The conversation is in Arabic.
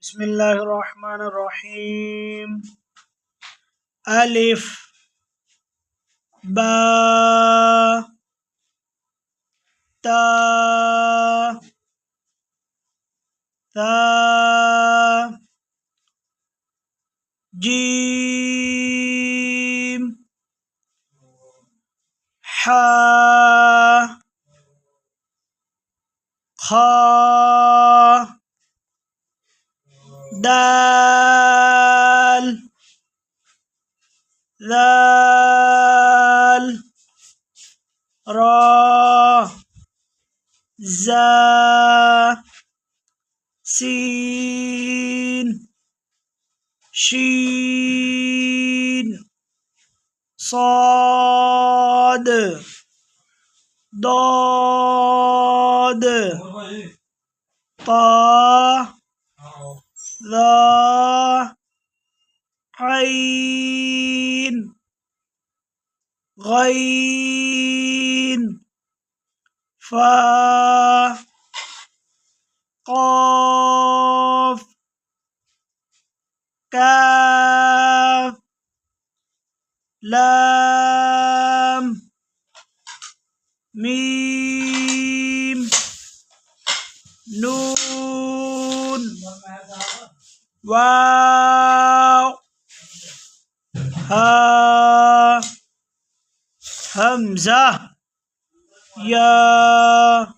بسم الله الرحمن الرحيم. ألف با تا ثا جيم حا خا دال ذال را زا سين شين صاد ضاد طا ظا عين غين فا قاف كاف لام ميم نون واو ها همزة يا